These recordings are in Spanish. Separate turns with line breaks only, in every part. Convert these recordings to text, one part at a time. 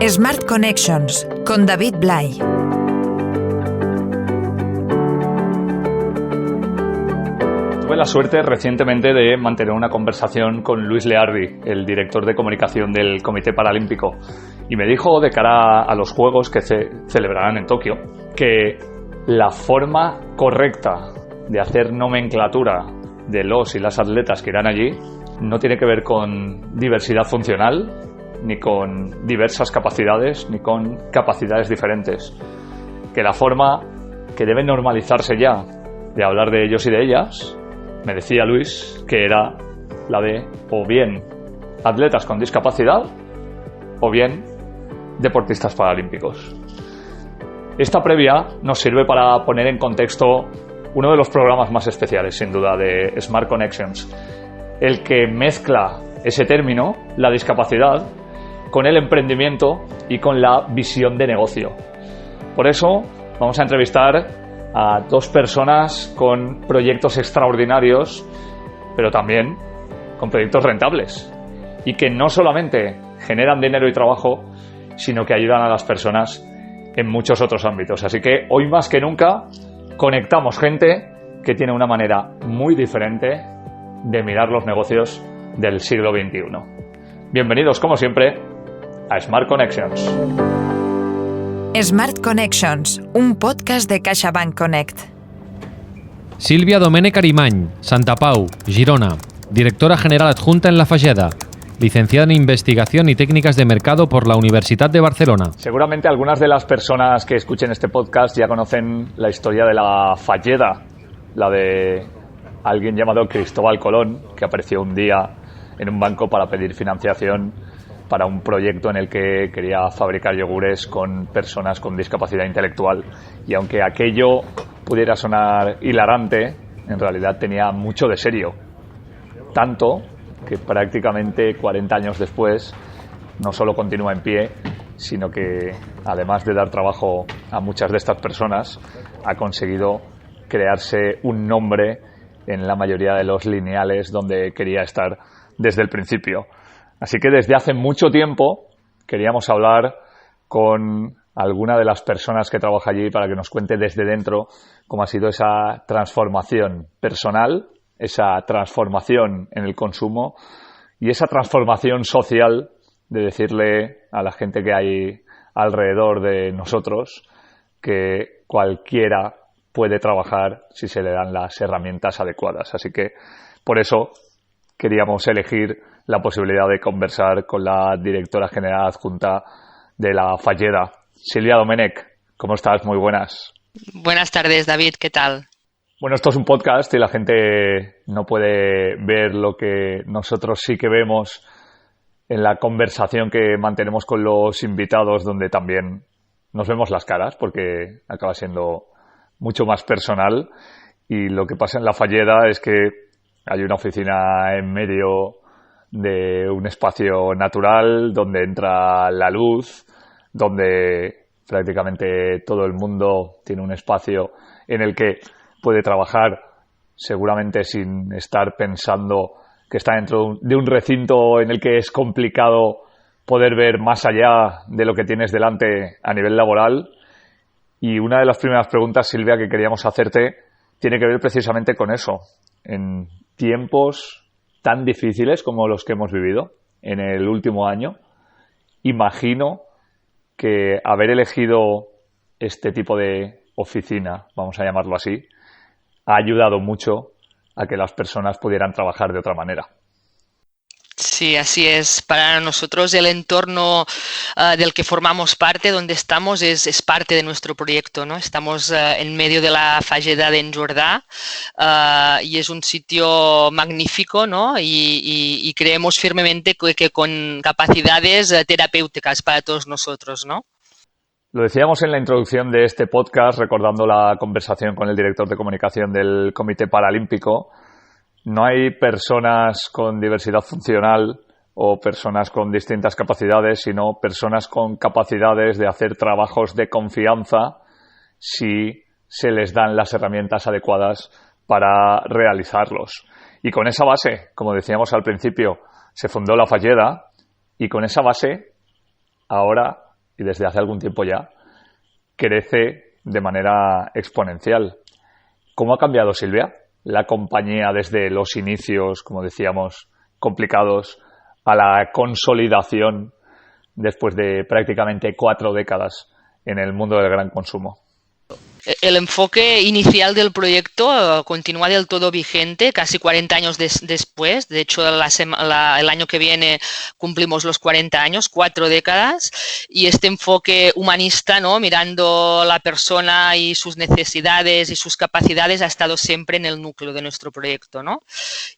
Smart Connections con David Blay.
Tuve la suerte recientemente de mantener una conversación con Luis Leardi, el director de comunicación del Comité Paralímpico, y me dijo de cara a los Juegos que se celebrarán en Tokio que la forma correcta de hacer nomenclatura de los y las atletas que irán allí no tiene que ver con diversidad funcional, ni con diversas capacidades, ni con capacidades diferentes. Que la forma que debe normalizarse ya de hablar de ellos y de ellas, me decía Luis, que era la de o bien atletas con discapacidad o bien deportistas paralímpicos. Esta previa nos sirve para poner en contexto uno de los programas más especiales, sin duda, de Smart Connections, el que mezcla ese término, la discapacidad, con el emprendimiento y con la visión de negocio. Por eso vamos a entrevistar a dos personas con proyectos extraordinarios, pero también con proyectos rentables y que no solamente generan dinero y trabajo, sino que ayudan a las personas en muchos otros ámbitos. Así que hoy más que nunca conectamos gente que tiene una manera muy diferente de mirar los negocios del siglo XXI. Bienvenidos, como siempre, a Smart Connections.
Smart Connections, un podcast de CaixaBank Connect.
Sílvia Domènech Arimany, Santa Pau, Girona, directora general adjunta en La Falleda, licenciada en Investigación y Técnicas de Mercado por la Universitat de Barcelona.
Seguramente algunas de las personas que escuchen este podcast ya conocen la historia de La Falleda, la de alguien llamado Cristóbal Colón, que apareció un día en un banco para pedir financiación para un proyecto en el que quería fabricar yogures con personas con discapacidad intelectual. Y aunque aquello pudiera sonar hilarante, en realidad tenía mucho de serio. Tanto que prácticamente 40 años después no solo continúa en pie, sino que además de dar trabajo a muchas de estas personas, ha conseguido crearse un nombre en la mayoría de los lineales donde quería estar desde el principio. Así que desde hace mucho tiempo queríamos hablar con alguna de las personas que trabaja allí para que nos cuente desde dentro cómo ha sido esa transformación personal, esa transformación en el consumo y esa transformación social de decirle a la gente que hay alrededor de nosotros que cualquiera puede trabajar si se le dan las herramientas adecuadas. Así que por eso queríamos elegir la posibilidad de conversar con la directora general adjunta de La Falleda, Sílvia Domènech. ¿Cómo estás? Muy buenas.
Buenas tardes, David. ¿Qué tal?
Bueno, esto es un podcast y la gente no puede ver lo que nosotros sí que vemos en la conversación que mantenemos con los invitados, donde también nos vemos las caras, porque acaba siendo mucho más personal. Y lo que pasa en La Falleda es que hay una oficina en medio de un espacio natural donde entra la luz, donde prácticamente todo el mundo tiene un espacio en el que puede trabajar seguramente sin estar pensando que está dentro de un recinto en el que es complicado poder ver más allá de lo que tienes delante a nivel laboral. Y una de las primeras preguntas, Sílvia, que queríamos hacerte tiene que ver precisamente con eso. En tiempos tan difíciles como los que hemos vivido en el último año, imagino que haber elegido este tipo de oficina, vamos a llamarlo así, ha ayudado mucho a que las personas pudieran trabajar de otra manera.
Sí, así es. Para nosotros el entorno del que formamos parte, donde estamos, es parte de nuestro proyecto, ¿no? Estamos en medio de la Falleda d'en Jordà y es un sitio magnífico, ¿no? Y creemos firmemente que con capacidades terapéuticas para todos nosotros, ¿no?
Lo decíamos en la introducción de este podcast, recordando la conversación con el director de comunicación del Comité Paralímpico. No hay personas con diversidad funcional o personas con distintas capacidades, sino personas con capacidades de hacer trabajos de confianza si se les dan las herramientas adecuadas para realizarlos. Y con esa base, como decíamos al principio, se fundó La Falleda y con esa base ahora y desde hace algún tiempo ya, crece de manera exponencial. ¿Cómo ha cambiado, Silvia, la compañía desde los inicios, como decíamos, complicados, a la consolidación después de prácticamente 4 décadas en el mundo del gran consumo?
El enfoque inicial del proyecto continúa del todo vigente, casi 40 años después. De hecho, el año que viene cumplimos los 40 años, 4 décadas. Y este enfoque humanista, ¿no?, mirando la persona y sus necesidades y sus capacidades, ha estado siempre en el núcleo de nuestro proyecto, ¿no?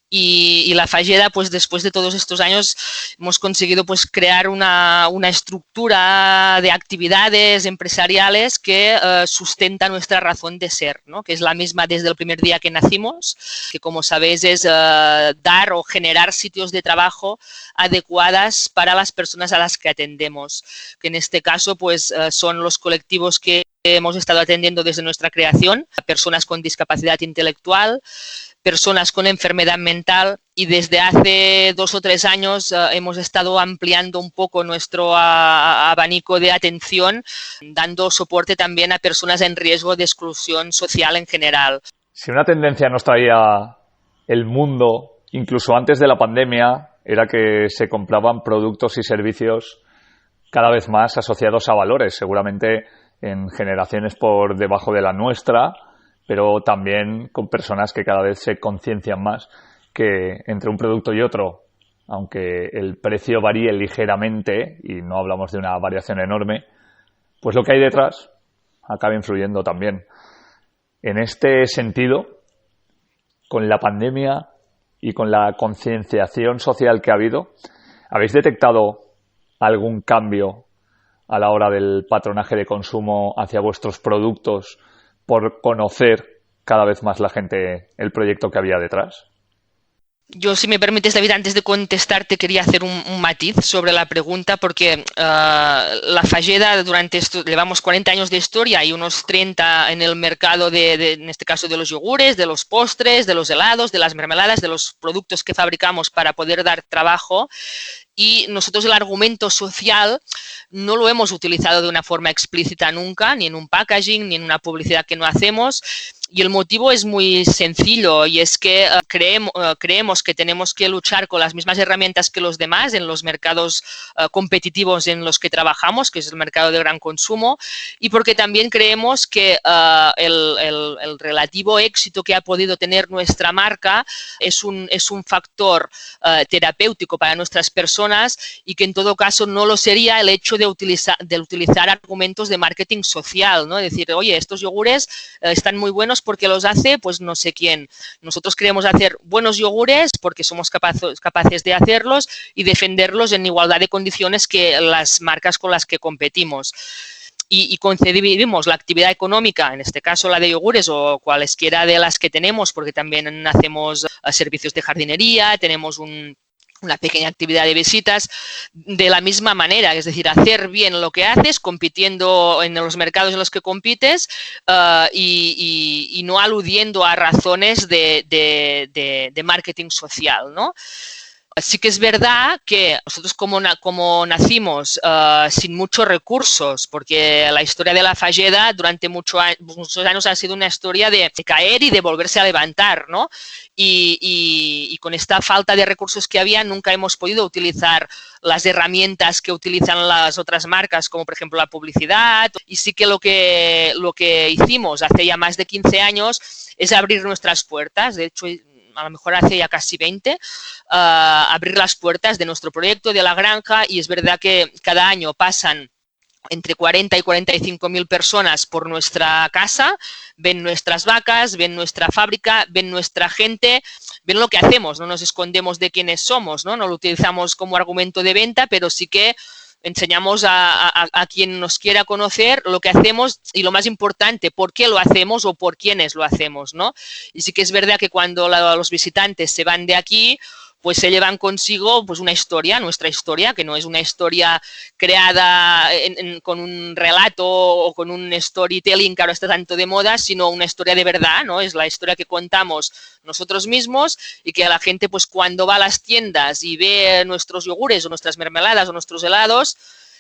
Y la Fageda, pues después de todos estos años, hemos conseguido pues crear una estructura de actividades empresariales que sustenta nuestra razón de ser, ¿no?, que es la misma desde el primer día que nacimos, que como sabéis es dar o generar sitios de trabajo adecuadas para las personas a las que atendemos, que en este caso pues son los colectivos que hemos estado atendiendo desde nuestra creación, personas con discapacidad intelectual, personas con enfermedad mental, y desde hace 2 o 3 años hemos estado ampliando un poco nuestro abanico de atención, dando soporte también a personas en riesgo de exclusión social en general.
Si una tendencia nos traía el mundo, incluso antes de la pandemia, era que se compraban productos y servicios cada vez más asociados a valores, seguramente en generaciones por debajo de la nuestra, pero también con personas que cada vez se conciencian más que entre un producto y otro, aunque el precio varíe ligeramente, y no hablamos de una variación enorme, pues lo que hay detrás acaba influyendo también. En este sentido, con la pandemia y con la concienciación social que ha habido, ¿habéis detectado algún cambio a la hora del patronaje de consumo hacia vuestros productos por conocer cada vez más la gente el proyecto que había detrás?
Yo, si me permites, David, antes de contestarte, quería hacer un matiz sobre la pregunta, porque la Fageda, durante esto, llevamos 40 años de historia y unos 30 en el mercado en este caso, de los yogures, de los postres, de los helados, de las mermeladas, de los productos que fabricamos para poder dar trabajo. Y nosotros el argumento social no lo hemos utilizado de una forma explícita nunca, ni en un packaging, ni en una publicidad que no hacemos. Y el motivo es muy sencillo, y es que creemos que tenemos que luchar con las mismas herramientas que los demás en los mercados competitivos en los que trabajamos, que es el mercado de gran consumo, y porque también creemos que el relativo éxito que ha podido tener nuestra marca es un factor terapéutico para nuestras personas, y que en todo caso no lo sería el hecho de utilizar argumentos de marketing social, ¿no? Es decir, oye, estos yogures están muy buenos porque los hace pues no sé quién. Nosotros queremos hacer buenos yogures porque somos capaces de hacerlos y defenderlos en igualdad de condiciones que las marcas con las que competimos. Y concebimos la actividad económica, en este caso la de yogures o cualesquiera de las que tenemos, porque también hacemos servicios de jardinería, tenemos una pequeña actividad de visitas, de la misma manera, es decir, hacer bien lo que haces, compitiendo en los mercados en los que compites y no aludiendo a razones de marketing social, ¿no? Sí que es verdad que nosotros como nacimos sin muchos recursos, porque la historia de la Fageda durante muchos años ha sido una historia de caer y de volverse a levantar, ¿no? Y con esta falta de recursos que había, nunca hemos podido utilizar las herramientas que utilizan las otras marcas, como por ejemplo la publicidad. Y sí que lo que hicimos hace ya más de 15 años es abrir nuestras puertas. De hecho, a lo mejor hace ya casi 20, abrir las puertas de nuestro proyecto, de la granja, y es verdad que cada año pasan entre 40 y 45.000 personas por nuestra casa, ven nuestras vacas, ven nuestra fábrica, ven nuestra gente, ven lo que hacemos, no nos escondemos de quiénes somos, ¿no? No lo utilizamos como argumento de venta, pero sí que enseñamos a quien nos quiera conocer lo que hacemos y, lo más importante, por qué lo hacemos o por quiénes lo hacemos, ¿no? Y sí que es verdad que cuando los visitantes se van de aquí, pues se llevan consigo pues una historia, nuestra historia, que no es una historia creada con un relato o con un storytelling que ahora está tanto de moda, sino una historia de verdad, ¿no? Es la historia que contamos nosotros mismos, y que a la gente, pues cuando va a las tiendas y ve nuestros yogures o nuestras mermeladas o nuestros helados,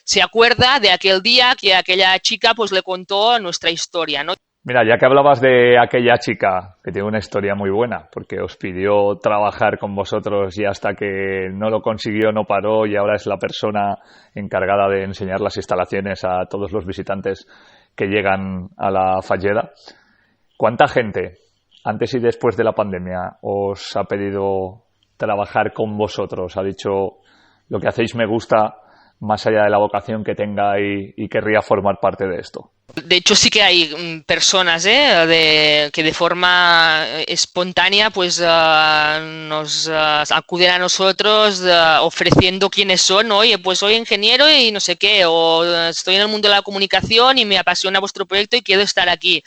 se acuerda de aquel día que aquella chica pues le contó nuestra historia, ¿no?
Mira, ya que hablabas de aquella chica, que tiene una historia muy buena, porque os pidió trabajar con vosotros y hasta que no lo consiguió no paró y ahora es la persona encargada de enseñar las instalaciones a todos los visitantes que llegan a la Falleda. ¿Cuánta gente, antes y después de la pandemia, os ha pedido trabajar con vosotros? Ha dicho, lo que hacéis me gusta, más allá de la vocación que tenga y querría formar parte de esto.
De hecho, sí que hay personas que de forma espontánea pues nos acuden a nosotros ofreciendo quiénes son. Oye, pues soy ingeniero y no sé qué, o estoy en el mundo de la comunicación y me apasiona vuestro proyecto y quiero estar aquí.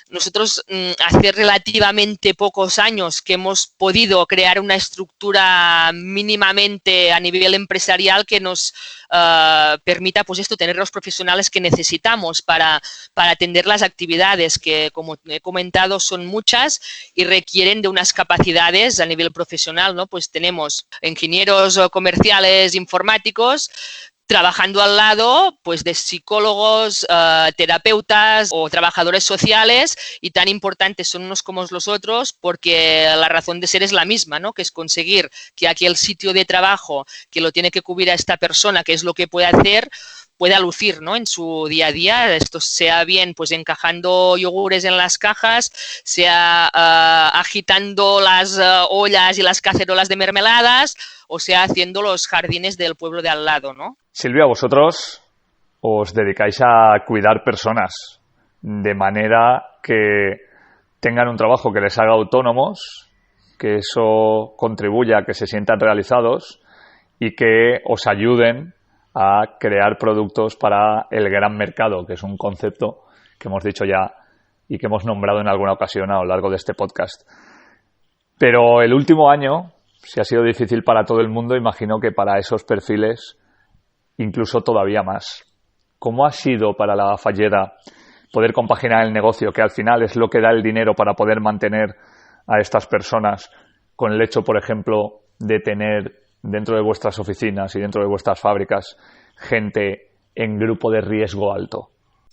Nosotros hace relativamente pocos años que hemos podido crear una estructura mínimamente a nivel empresarial que nos permita pues esto, tener los profesionales que necesitamos para atender las actividades que, como he comentado, son muchas y requieren de unas capacidades a nivel profesional, ¿no? Pues tenemos ingenieros comerciales, informáticos, trabajando al lado pues de psicólogos, terapeutas o trabajadores sociales, y tan importantes son unos como los otros porque la razón de ser es la misma, ¿no? Que es conseguir que aquel sitio de trabajo que lo tiene que cubrir a esta persona, que es lo que puede hacer, pueda lucir, ¿no? En su día a día. Esto sea bien pues encajando yogures en las cajas, sea agitando las ollas y las cacerolas de mermeladas, o sea haciendo los jardines del pueblo de al lado, ¿no?
Silvia, vosotros os dedicáis a cuidar personas de manera que tengan un trabajo que les haga autónomos, que eso contribuya a que se sientan realizados y que os ayuden a crear productos para el gran mercado, que es un concepto que hemos dicho ya y que hemos nombrado en alguna ocasión a lo largo de este podcast. Pero el último año, si ha sido difícil para todo el mundo, imagino que para esos perfiles incluso todavía más. ¿Cómo ha sido para la Falleda poder compaginar el negocio, que al final es lo que da el dinero para poder mantener a estas personas, con el hecho, por ejemplo, de tener dentro de vuestras oficinas y dentro de vuestras fábricas gente en grupo de riesgo alto?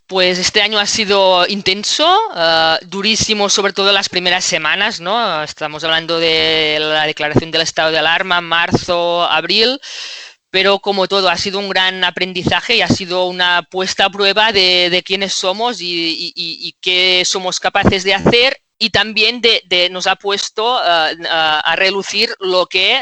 Pues este año ha sido intenso, durísimo, sobre todo en las primeras semanas, ¿no? Estamos hablando de la declaración del estado de alarma, marzo, abril. Pero como todo, ha sido un gran aprendizaje y ha sido una puesta a prueba de quiénes somos y qué somos capaces de hacer, y también nos ha puesto a relucir lo que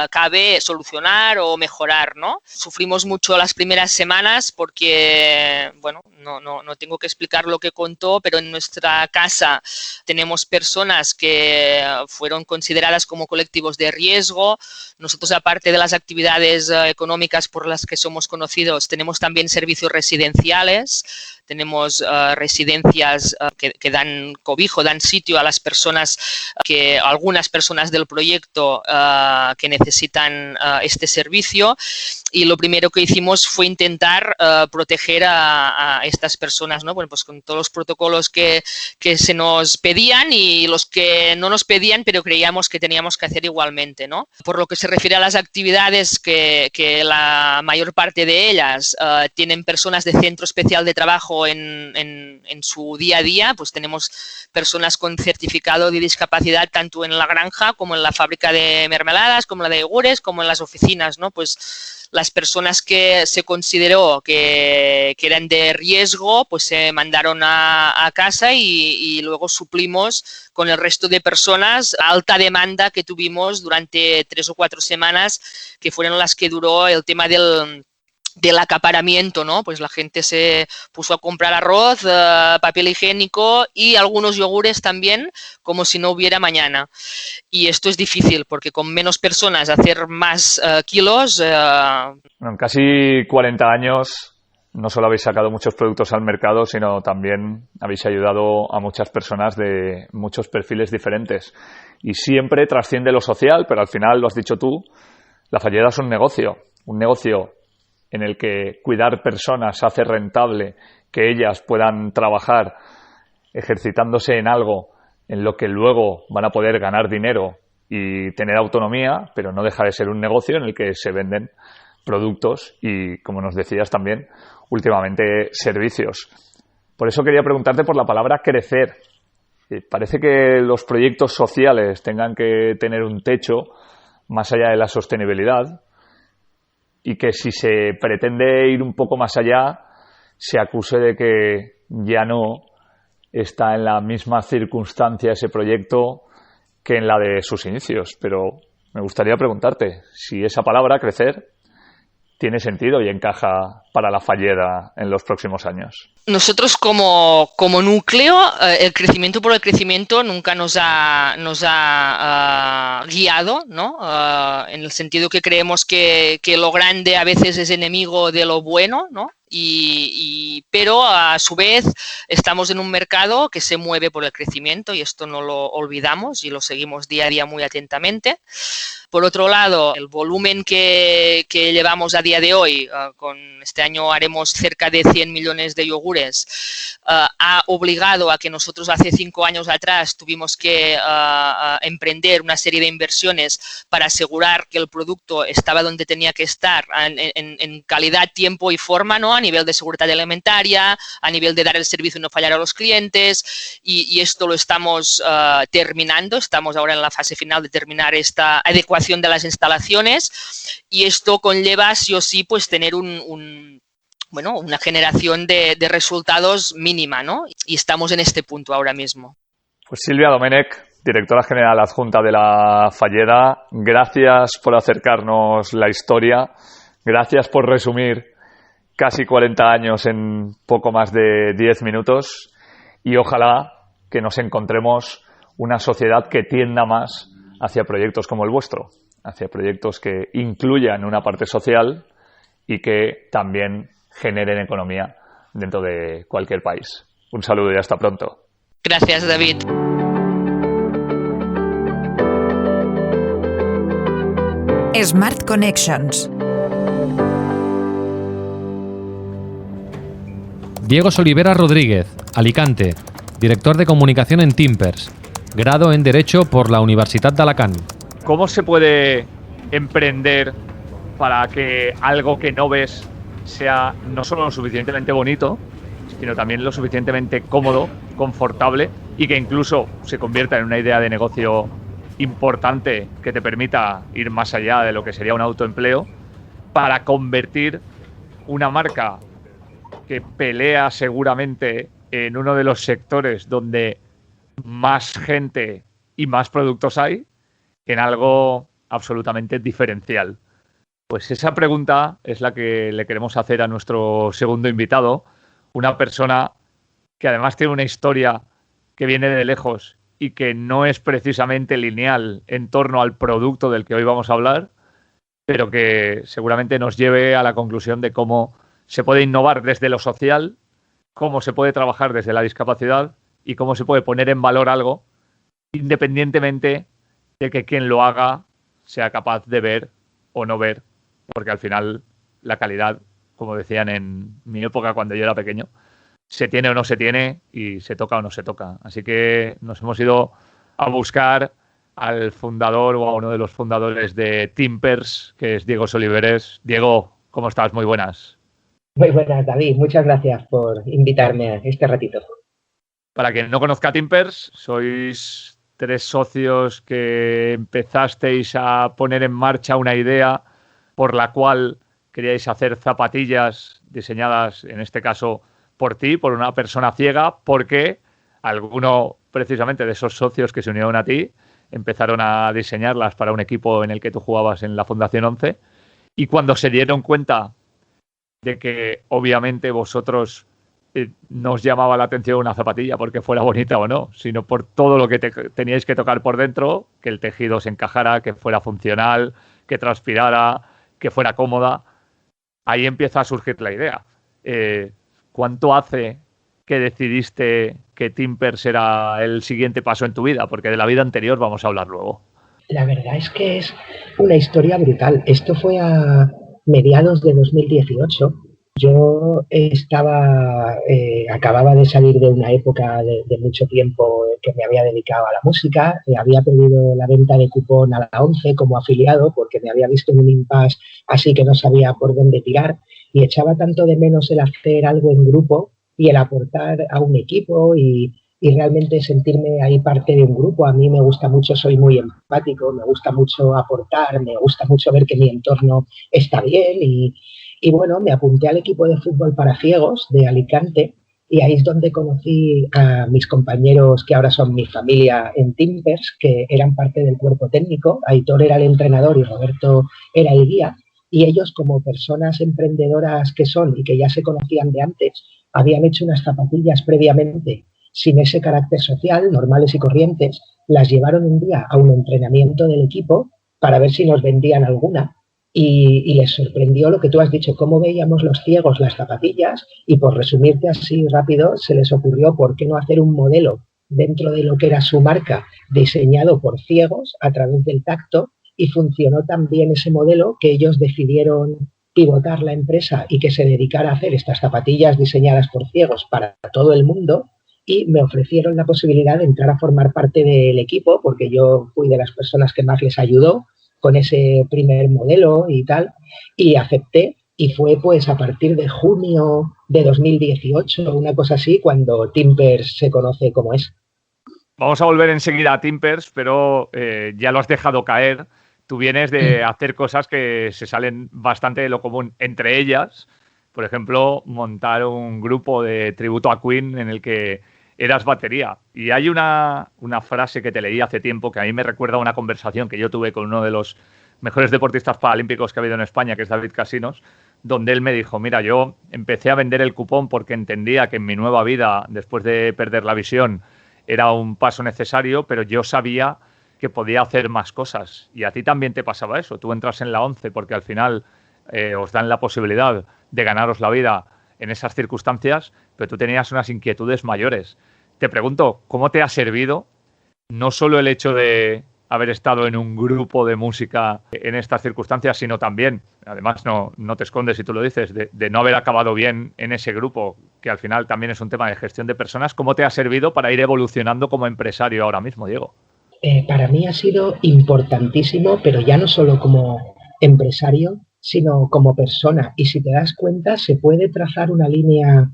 cabe solucionar o mejorar, ¿no? Sufrimos mucho las primeras semanas porque, bueno, no tengo que explicar lo que contó, pero en nuestra casa tenemos personas que fueron consideradas como colectivos de riesgo. Nosotros, aparte de las actividades económicas por las que somos conocidos, tenemos también servicios residenciales. Tenemos residencias que dan cobijo, dan sitio a las personas, algunas personas del proyecto que necesitan este servicio. Y lo primero que hicimos fue intentar proteger a estas personas, ¿no? Bueno, pues con todos los protocolos que se nos pedían y los que no nos pedían, pero creíamos que teníamos que hacer igualmente, ¿no? Por lo que se refiere a las actividades, que la mayor parte de ellas tienen personas de centro especial de trabajo en su día a día, pues tenemos personas con certificado de discapacidad tanto en la granja como en la fábrica de mermeladas, como la de yogures, como en las oficinas, ¿no? Pues las personas que se consideró que eran de riesgo, pues se mandaron a casa y luego suplimos con el resto de personas a alta demanda que tuvimos durante 3 o 4 semanas, que fueron las que duró el tema del acaparamiento, ¿no? Pues la gente se puso a comprar arroz, papel higiénico y algunos yogures también, como si no hubiera mañana. Y esto es difícil porque con menos personas hacer más kilos.
En casi 40 años no solo habéis sacado muchos productos al mercado, sino también habéis ayudado a muchas personas de muchos perfiles diferentes. Y siempre trasciende lo social, pero al final, lo has dicho tú, la Falleda es un negocio en el que cuidar personas hace rentable que ellas puedan trabajar ejercitándose en algo en lo que luego van a poder ganar dinero y tener autonomía, pero no deja de ser un negocio en el que se venden productos y, como nos decías también, últimamente servicios. Por eso quería preguntarte por la palabra crecer. Parece que los proyectos sociales tengan que tener un techo más allá de la sostenibilidad y que si se pretende ir un poco más allá se acuse de que ya no está en la misma circunstancia ese proyecto que en la de sus inicios. Pero me gustaría preguntarte si esa palabra, crecer, tiene sentido y encaja para la Falleda en los próximos años.
Nosotros como núcleo, el crecimiento por el crecimiento nunca nos ha guiado, ¿no? En el sentido que creemos que lo grande a veces es enemigo de lo bueno, ¿no? Pero a su vez estamos en un mercado que se mueve por el crecimiento y esto no lo olvidamos y lo seguimos día a día muy atentamente. Por otro lado, el volumen que llevamos a día de hoy, con este año haremos cerca de 100 millones de yogures, ha obligado a que nosotros hace 5 años atrás tuvimos que emprender una serie de inversiones para asegurar que el producto estaba donde tenía que estar en calidad, tiempo y forma, ¿no? A nivel de seguridad alimentaria, a nivel de dar el servicio y no fallar a los clientes y esto lo estamos terminando, estamos ahora en la fase final de terminar esta adecuación de las instalaciones y esto conlleva sí o sí pues tener una generación de resultados mínima, ¿no? Y estamos en este punto ahora mismo.
Pues Silvia Domènech, directora general adjunta de la Falleda, gracias por acercarnos la historia, gracias por resumir casi 40 años en poco más de 10 minutos y ojalá que nos encontremos una sociedad que tienda más hacia proyectos como el vuestro, hacia proyectos que incluyan una parte social y que también generen economía dentro de cualquier país. Un saludo y hasta pronto.
Gracias, David.
Smart Connections.
Diego Solivera Rodríguez, Alicante, director de comunicación en Timpers, grado en Derecho por la Universitat d'Alacant.
¿Cómo se puede emprender para que algo que no ves sea no solo lo suficientemente bonito, sino también lo suficientemente cómodo, confortable y que incluso se convierta en una idea de negocio importante que te permita ir más allá de lo que sería un autoempleo para convertir una marca que pelea seguramente en uno de los sectores donde más gente y más productos hay en algo absolutamente diferencial? Pues esa pregunta es la que le queremos hacer a nuestro segundo invitado, una persona que además tiene una historia que viene de lejos y que no es precisamente lineal en torno al producto del que hoy vamos a hablar, pero que seguramente nos lleve a la conclusión de cómo se puede innovar desde lo social, cómo se puede trabajar desde la discapacidad y cómo se puede poner en valor algo independientemente de que quien lo haga sea capaz de ver o no ver, porque al final la calidad, como decían en mi época cuando yo era pequeño, se tiene o no se tiene y se toca o no se toca. Así que nos hemos ido a buscar al fundador o a uno de los fundadores de Timpers, que es Diego Soliveres. Diego, ¿cómo estás? Muy buenas.
Muy buenas, David. Muchas gracias por invitarme a este ratito.
Para quien no conozca Timpers, sois 3 socios que empezasteis a poner en marcha una idea por la cual queríais hacer zapatillas diseñadas, en este caso, por ti, por una persona ciega, porque alguno precisamente de esos socios que se unieron a ti empezaron a diseñarlas para un equipo en el que tú jugabas en la Fundación 11 y cuando se dieron cuenta de que obviamente vosotros no os llamaba la atención una zapatilla porque fuera bonita o no, sino por todo lo que teníais que tocar por dentro, que el tejido se encajara, que fuera funcional, que transpirara, que fuera cómoda. Ahí empieza a surgir la idea. ¿Cuánto hace que decidiste que Timpers era el siguiente paso en tu vida? Porque de la vida anterior vamos a hablar luego.
La verdad es que es una historia brutal. Esto fue a mediados de 2018. Yo acababa de salir de una época de mucho tiempo que me había dedicado a la música, había pedido la venta de cupón a la ONCE como afiliado porque me había visto en un impasse así que no sabía por dónde tirar y echaba tanto de menos el hacer algo en grupo y el aportar a un equipo y realmente sentirme ahí parte de un grupo. A mí me gusta mucho, soy muy empático, me gusta mucho aportar, me gusta mucho ver que mi entorno está bien y bueno, me apunté al equipo de fútbol para ciegos de Alicante y ahí es donde conocí a mis compañeros que ahora son mi familia en Timpers, que eran parte del cuerpo técnico. Aitor era el entrenador y Roberto era el guía y ellos como personas emprendedoras que son y que ya se conocían de antes, habían hecho unas zapatillas previamente sin ese carácter social, normales y corrientes, las llevaron un día a un entrenamiento del equipo para ver si nos vendían alguna y les sorprendió lo que tú has dicho, cómo veíamos los ciegos las zapatillas y por resumirte así rápido, se les ocurrió por qué no hacer un modelo dentro de lo que era su marca diseñado por ciegos a través del tacto y funcionó tan bien ese modelo que ellos decidieron pivotar la empresa y que se dedicara a hacer estas zapatillas diseñadas por ciegos para todo el mundo y me ofrecieron la posibilidad de entrar a formar parte del equipo porque yo fui de las personas que más les ayudó con ese primer modelo y tal, y acepté y fue pues a partir de junio de 2018, una cosa así, cuando Timpers se conoce como es.
Vamos a volver enseguida a Timpers, pero ya lo has dejado caer. Tú vienes de hacer cosas que se salen bastante de lo común, entre ellas, por ejemplo, montar un grupo de tributo a Queen en el que eras batería. Y hay una frase que te leí hace tiempo que a mí me recuerda a una conversación que yo tuve con uno de los mejores deportistas paralímpicos que ha habido en España, que es David Casinos, donde él me dijo, mira, yo empecé a vender el cupón porque entendía que en mi nueva vida, después de perder la visión, era un paso necesario, pero yo sabía que podía hacer más cosas. Y a ti también te pasaba eso. Tú entras en la ONCE porque al final os dan la posibilidad de ganaros la vida en esas circunstancias, pero tú tenías unas inquietudes mayores. Te pregunto, ¿cómo te ha servido no solo el hecho de haber estado en un grupo de música en estas circunstancias, sino también, además no te escondes si tú lo dices, de no haber acabado bien en ese grupo, que al final también es un tema de gestión de personas? ¿Cómo te ha servido para ir evolucionando como empresario ahora mismo, Diego?
Para mí ha sido importantísimo, pero ya no solo como empresario, sino como persona. Y si te das cuenta, se puede trazar una línea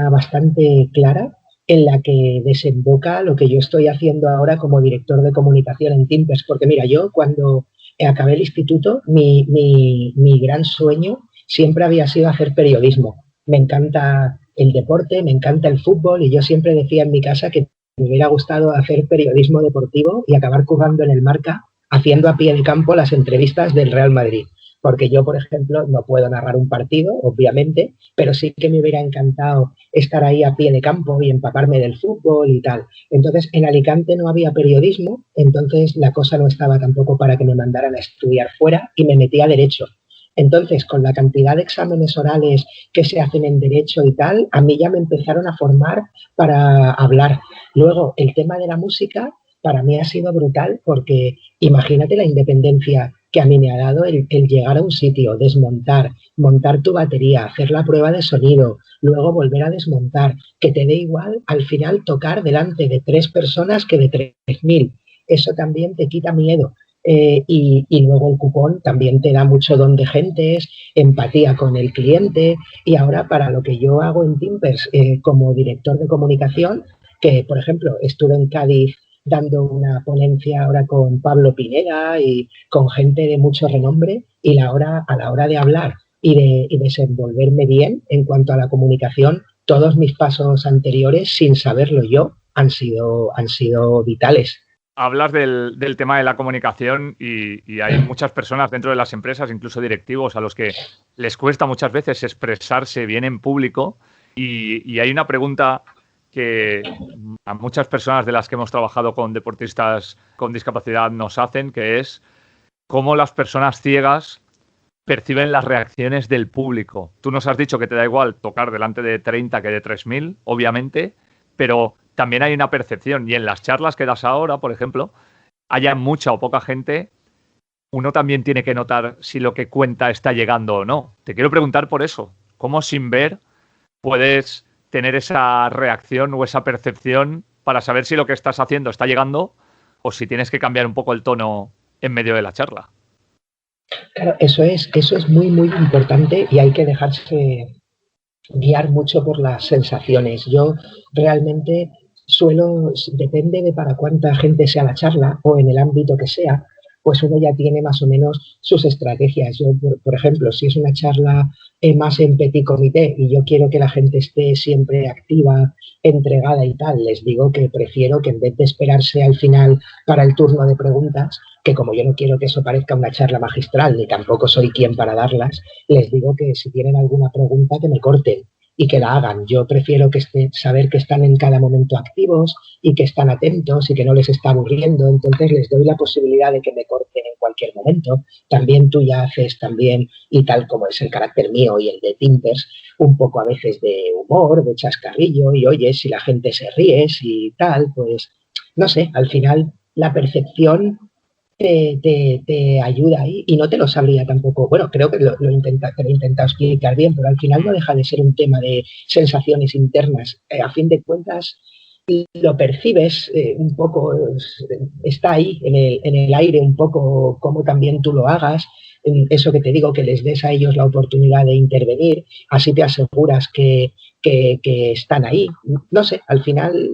bastante clara en la que desemboca lo que yo estoy haciendo ahora como director de comunicación en Timpers. Porque mira, yo cuando acabé el instituto, mi gran sueño siempre había sido hacer periodismo. Me encanta el deporte, me encanta el fútbol y yo siempre decía en mi casa que me hubiera gustado hacer periodismo deportivo y acabar currando en el Marca haciendo a pie de campo las entrevistas del Real Madrid. Porque yo, por ejemplo, no puedo narrar un partido, obviamente, pero sí que me hubiera encantado estar ahí a pie de campo y empaparme del fútbol y tal. Entonces, en Alicante no había periodismo, entonces la cosa no estaba tampoco para que me mandaran a estudiar fuera y me metí a Derecho. Entonces, con la cantidad de exámenes orales que se hacen en Derecho y tal, a mí ya me empezaron a formar para hablar. Luego, el tema de la música para mí ha sido brutal porque imagínate la independencia que a mí me ha dado el llegar a un sitio, desmontar, montar tu batería, hacer la prueba de sonido, luego volver a desmontar, que te dé igual al final tocar delante de 3 personas que de 3.000. Eso también te quita miedo. Y luego el cupón también te da mucho don de gentes, empatía con el cliente y ahora para lo que yo hago en Timpers como director de comunicación, que por ejemplo estuve en Cádiz dando una ponencia ahora con Pablo Pineda y con gente de mucho renombre y a la hora de hablar y de desenvolverme bien en cuanto a la comunicación, todos mis pasos anteriores sin saberlo yo han sido vitales.
Hablas del tema de la comunicación y hay muchas personas dentro de las empresas, incluso directivos, a los que les cuesta muchas veces expresarse bien en público y hay una pregunta que a muchas personas de las que hemos trabajado con deportistas con discapacidad nos hacen, que es cómo las personas ciegas perciben las reacciones del público. Tú nos has dicho que te da igual tocar delante de 30 que de 3.000, obviamente, pero también hay una percepción. Y en las charlas que das ahora, por ejemplo, haya mucha o poca gente, uno también tiene que notar si lo que cuenta está llegando o no. Te quiero preguntar por eso. ¿Cómo sin ver puedes tener esa reacción o esa percepción para saber si lo que estás haciendo está llegando o si tienes que cambiar un poco el tono en medio de la charla.
Claro, eso es muy, muy importante y hay que dejarse guiar mucho por las sensaciones. Yo realmente depende de para cuánta gente sea la charla o en el ámbito que sea, pues uno ya tiene más o menos sus estrategias. Yo, por ejemplo, si es una charla más en petit comité y yo quiero que la gente esté siempre activa, entregada y tal, les digo que prefiero que en vez de esperarse al final para el turno de preguntas, que como yo no quiero que eso parezca una charla magistral, ni tampoco soy quien para darlas, les digo que si tienen alguna pregunta que me corten y que la hagan. Yo prefiero saber que están en cada momento activos y que están atentos y que no les está aburriendo. Entonces les doy la posibilidad de que me corten en cualquier momento. También tú ya haces también, y tal como es el carácter mío y el de Timpers, un poco a veces de humor, de chascarrillo, y oye, si la gente se ríe, si tal, pues no sé, al final la percepción te ayuda ahí y no te lo sabría tampoco. Bueno, creo que te lo he intentado explicar bien, pero al final no deja de ser un tema de sensaciones internas. A fin de cuentas, lo percibes un poco, está ahí en el aire un poco como también tú lo hagas. Eso que te digo, que les des a ellos la oportunidad de intervenir, así te aseguras que están ahí. No sé, al final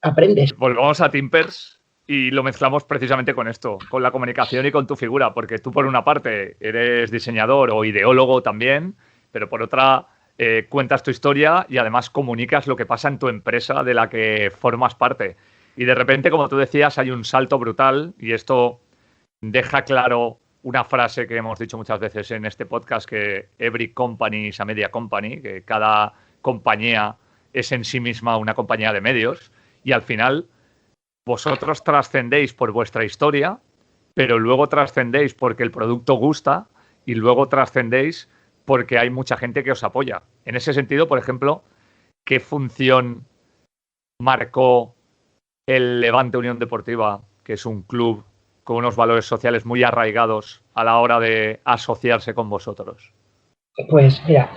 aprendes.
Volvamos a Timpers. Y lo mezclamos precisamente con esto, con la comunicación y con tu figura, porque tú por una parte eres diseñador o ideólogo también, pero por otra cuentas tu historia y además comunicas lo que pasa en tu empresa de la que formas parte. Y de repente, como tú decías, hay un salto brutal y esto deja claro una frase que hemos dicho muchas veces en este podcast, que every company is a media company, que cada compañía es en sí misma una compañía de medios y al final vosotros trascendéis por vuestra historia, pero luego trascendéis porque el producto gusta y luego trascendéis porque hay mucha gente que os apoya. En ese sentido, por ejemplo, ¿qué función marcó el Levante Unión Deportiva, que es un club con unos valores sociales muy arraigados a la hora de asociarse con vosotros?
Pues mira,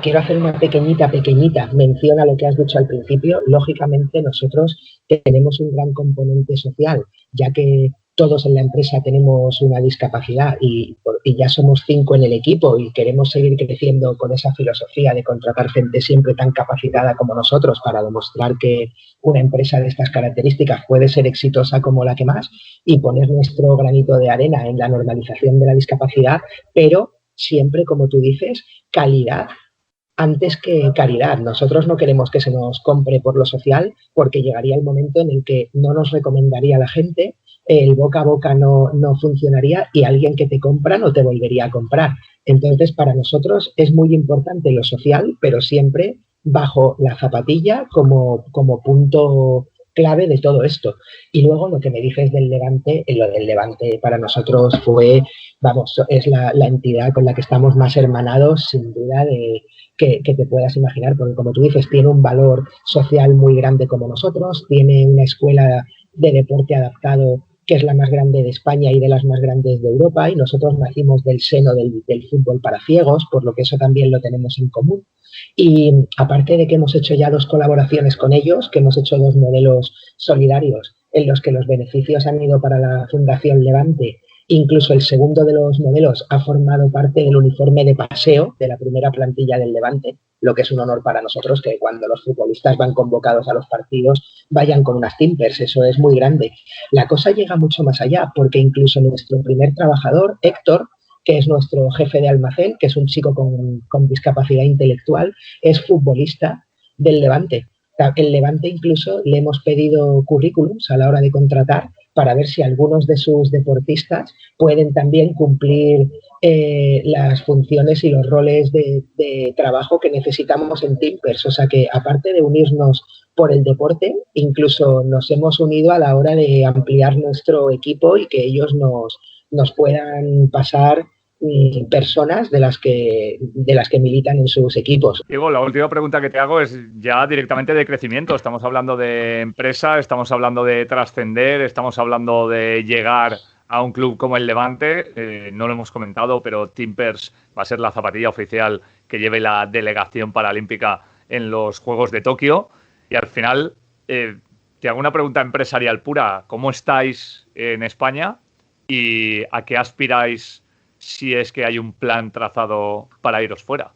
quiero hacer una pequeñita mención a lo que has dicho al principio. Lógicamente nosotros tenemos un gran componente social, ya que todos en la empresa tenemos una discapacidad y ya somos 5 en el equipo y queremos seguir creciendo con esa filosofía de contratar gente siempre tan capacitada como nosotros para demostrar que una empresa de estas características puede ser exitosa como la que más y poner nuestro granito de arena en la normalización de la discapacidad, pero siempre, como tú dices, calidad antes que caridad. Nosotros no queremos que se nos compre por lo social porque llegaría el momento en el que no nos recomendaría la gente, el boca a boca no funcionaría y alguien que te compra no te volvería a comprar. Entonces, para nosotros es muy importante lo social, pero siempre bajo la zapatilla como punto clave de todo esto. Y luego lo que me dices del Levante, lo del Levante para nosotros fue, vamos, es la entidad con la que estamos más hermanados, sin duda, que te puedas imaginar, porque como tú dices, tiene un valor social muy grande como nosotros, tiene una escuela de deporte adaptado que es la más grande de España y de las más grandes de Europa, y nosotros nacimos del seno del fútbol para ciegos, por lo que eso también lo tenemos en común. Y aparte de que hemos hecho ya 2 colaboraciones con ellos, que hemos hecho 2 modelos solidarios en los que los beneficios han ido para la Fundación Levante, incluso el segundo de los modelos ha formado parte del uniforme de paseo de la primera plantilla del Levante, lo que es un honor para nosotros que cuando los futbolistas van convocados a los partidos vayan con unas Timpers, eso es muy grande. La cosa llega mucho más allá, porque incluso nuestro primer trabajador, Héctor, que es nuestro jefe de almacén, que es un chico con discapacidad intelectual, es futbolista del Levante. El Levante incluso le hemos pedido currículums a la hora de contratar para ver si algunos de sus deportistas pueden también cumplir las funciones y los roles de trabajo que necesitamos en Timpers. O sea que, aparte de unirnos por el deporte, incluso nos hemos unido a la hora de ampliar nuestro equipo y que ellos nos puedan pasar personas de las que militan en sus equipos.
Diego, la última pregunta que te hago es ya directamente de crecimiento. Estamos hablando de empresa, estamos hablando de trascender, estamos hablando de llegar a un club como el Levante. No lo hemos comentado, pero Timpers va a ser la zapatilla oficial que lleve la delegación paralímpica en los Juegos de Tokio. Y al final, te hago una pregunta empresarial pura. ¿Cómo estáis en España y a qué aspiráis si es que hay un plan trazado para iros fuera?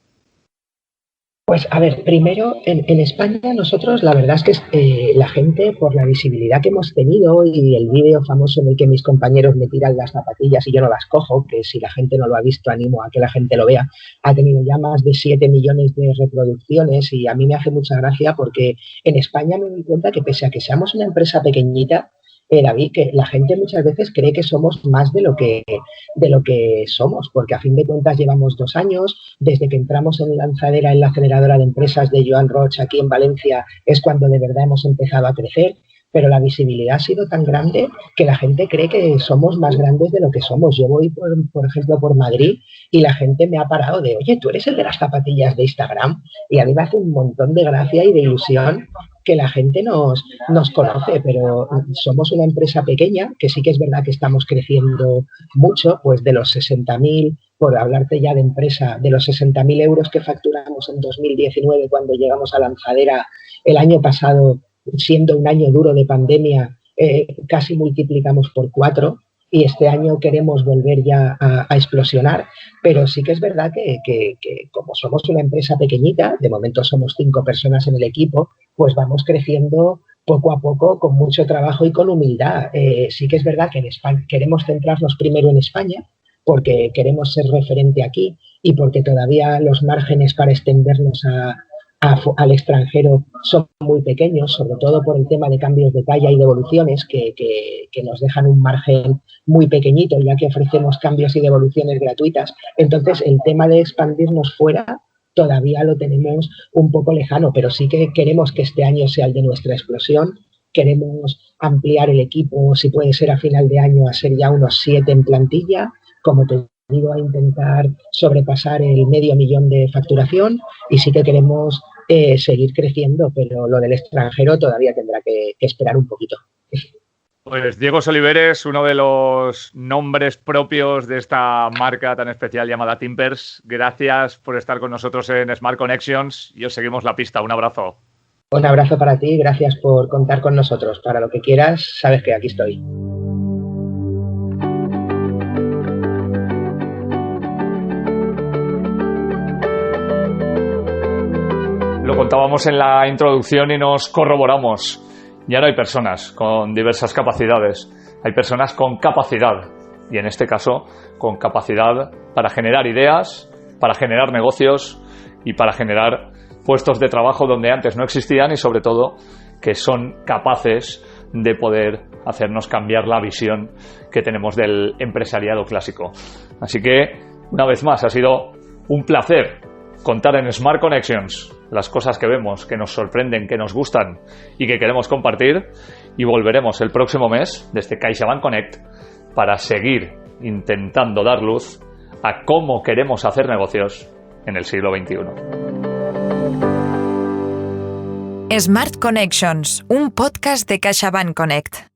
Pues a ver, primero en España nosotros la verdad es que la gente por la visibilidad que hemos tenido y el vídeo famoso en el que mis compañeros me tiran las zapatillas y yo no las cojo, que si la gente no lo ha visto animo a que la gente lo vea, ha tenido ya más de 7 millones de reproducciones y a mí me hace mucha gracia porque en España me doy cuenta que pese a que seamos una empresa pequeñita, David, que la gente muchas veces cree que somos más de lo que somos, porque a fin de cuentas llevamos 2 años, desde que entramos en Lanzadera, en la aceleradora de empresas de Joan Roig aquí en Valencia, es cuando de verdad hemos empezado a crecer, pero la visibilidad ha sido tan grande que la gente cree que somos más grandes de lo que somos. Yo voy, por ejemplo, por Madrid y la gente me ha parado de, oye, ¿tú eres el de las zapatillas de Instagram? Y a mí me hace un montón de gracia y de ilusión que la gente nos conoce, pero somos una empresa pequeña, que sí que es verdad que estamos creciendo mucho, pues de los 60.000, por hablarte ya de empresa, de los 60.000 euros que facturamos en 2019 cuando llegamos a Lanzadera el año pasado, siendo un año duro de pandemia, casi multiplicamos por 4 y este año queremos volver ya a explosionar, pero sí que es verdad que como somos una empresa pequeñita, de momento somos 5 personas en el equipo, pues vamos creciendo poco a poco con mucho trabajo y con humildad. Sí que es verdad que en España queremos centrarnos primero en España porque queremos ser referente aquí y porque todavía los márgenes para extendernos al extranjero son muy pequeños, sobre todo por el tema de cambios de talla y devoluciones que nos dejan un margen muy pequeñito, ya que ofrecemos cambios y devoluciones gratuitas. Entonces, el tema de expandirnos fuera todavía lo tenemos un poco lejano, pero sí que queremos que este año sea el de nuestra explosión. Queremos ampliar el equipo, si puede ser a final de año, a ser ya unos 7 en plantilla, como te digo, a intentar sobrepasar el 500.000 de facturación y sí que queremos seguir creciendo, pero lo del extranjero todavía tendrá que esperar un poquito.
Pues Diego Soliveres, uno de los nombres propios de esta marca tan especial llamada Timpers. Gracias por estar con nosotros en Smart Connections y os seguimos la pista. Un abrazo.
Un abrazo para ti, gracias por contar con nosotros. Para lo que quieras, sabes que aquí estoy.
Lo contábamos en la introducción y nos corroboramos. Ya no hay personas con diversas capacidades, hay personas con capacidad y en este caso con capacidad para generar ideas, para generar negocios y para generar puestos de trabajo donde antes no existían y sobre todo que son capaces de poder hacernos cambiar la visión que tenemos del empresariado clásico. Así que, una vez más, ha sido un placer contar en Smart Connections las cosas que vemos, que nos sorprenden, que nos gustan y que queremos compartir, y volveremos el próximo mes desde CaixaBank Connect para seguir intentando dar luz a cómo queremos hacer negocios en el siglo XXI.
Smart Connections, un podcast de CaixaBank Connect.